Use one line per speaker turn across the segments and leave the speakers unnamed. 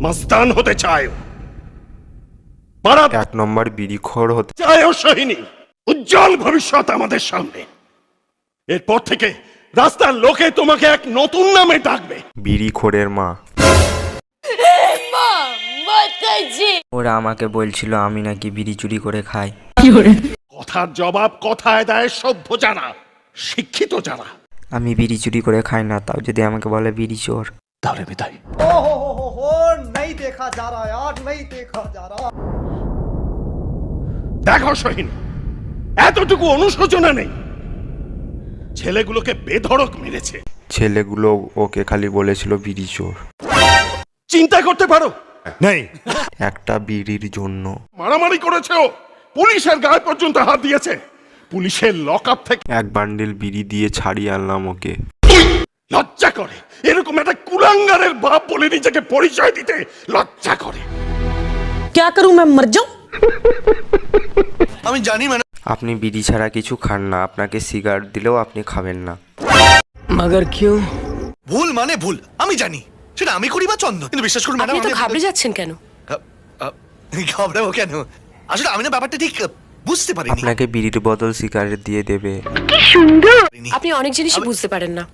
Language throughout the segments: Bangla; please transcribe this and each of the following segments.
মস্তান হতে চায়,
এক নম্বর বিড়িখোর হতে
চায় সোহিনী। উজ্জ্বল ভবিষ্যৎ আমাদের সামনে। এরপর থেকে রাস্তার লোকে তোমাকে এক নতুন নামে ডাকবে।
বিড়িখোরের মা।
ওরা আমাকে বলছিল আমি নাকি বিড়ি চুরি করে খাই।
কথার জবাব কথায় দেয় সভ্য যারা, শিক্ষিত যারা।
আমি বিড়ি চুরি করে খাই না, তাও যদি আমাকে বলে বিড়ি চোর।
তাহলে বিদায়।
नहीं देखा जा रहा यार, नहीं देखा जा रहा।
দেখো সোহিনী, এতটুকু অনুশোচনা নেই। ছেলেগুলোকে বেধড়ক মেরেছে।
ছেলেগুলো ওকে খালি বলেছিল বিড়ি চোর।
চিন্তা করতে পারো নেই,
একটা বিড়ির জন্য
মারামারি করেছে ও, পুলিশের গায়ে পর্যন্ত হাত দিয়েছে। পুলিশের লকআপ থেকে
এক বান্ডিল বিড়ি দিয়ে ছাড়িয়ে আনলাম ওকে।
লজ্জা করে এরকম একটা কুলাঙ্গারের বাপ বলে নিজেকে পরিচয় দিতে লজ্জা করে।
क्या करूं मैं, मर जाऊं?
আমি জানি মানে
আপনি বিড়ি ছাড়া কিছু খান না, আপনাকে সিগারেট দিলেও আপনি খাবেন না।
मगर क्यों?
ভুল মানে ভুল, আমি জানি সেটা আমি করি বা চন্দ্র, কিন্তু বিশ্বাস করুন ম্যাডাম,
আপনি তো ঘাবড়ে যাচ্ছেন কেন?
ঘাবড়াবো কেন? আসলে আমি না ব্যাপারটা ঠিক বুঝতে পারিনি।
আপনাকে বিড়ির বদল সিগারেট দিয়ে দেবে।
আপনি অনেক জিনিসই বুঝতে পারেন না।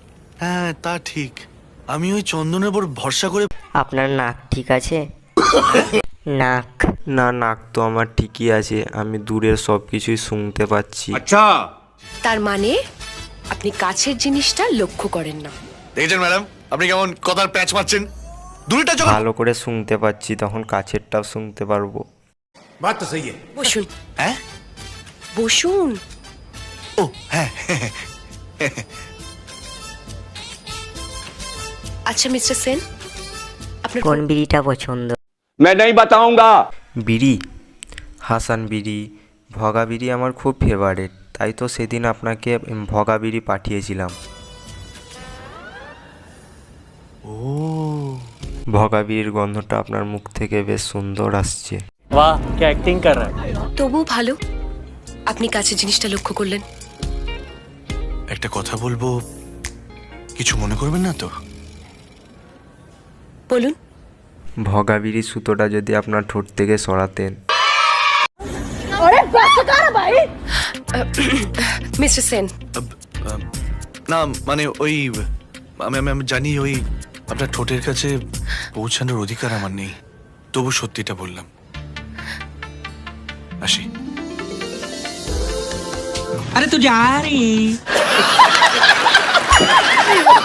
হ্যাঁ তা ঠিক, আমি ওই চন্দনের উপর ভরসা করে।
আপনার নাক ঠিক আছে? নাক
না, নাক তো আমার ঠিকই আছে, আমি দূরের সব কিছুই শুনতে পাচ্ছি।
তার মানে আপনি কাছের জিনিসটা লক্ষ্য করেন না।
দেখেছেন ম্যাডাম আপনি কেমন কথার প্যাচ মারছেন? দূরটা যখন
ভালো করে শুনতে পাচ্ছি, তখন কাছেরটাও শুনতে পারবো।
বসুন।
হ্যাঁ
বসুন।
ও হ্যাঁ
আচ্ছা মিস্টার সেন, আপনার
কোন বিড়িটা পছন্দ?
বিড়ি, হাসান বিড়ি, ভগা বিড়ি আমার খুব ফেভারিট, তাই তো সেদিন আপনাকে ভগা বিড়ি পাঠিয়েছিলাম। ভগা বিড়ির গন্ধটা আপনার মুখ থেকে বেশ সুন্দর আসছে।
वाह क्या एक्टिंग कर रहा है।
তবু ভালো আপনি কাছের জিনিসটা লক্ষ্য করলেন।
একটা কথা বলবো, কিছু মনে করবেন না তো?
বলুন।
ভগা বিড়ির সুতোটা যদি আপনার ঠোঁট থেকে সরাতেন।
মিস্টার সেন,
না মানে ওই আমি জানি ওই আপনার ঠোঁটের কাছে পৌঁছানোর অধিকার আমার নেই, তবু সত্যিটা বললাম। আসি।
अरे तू जा रही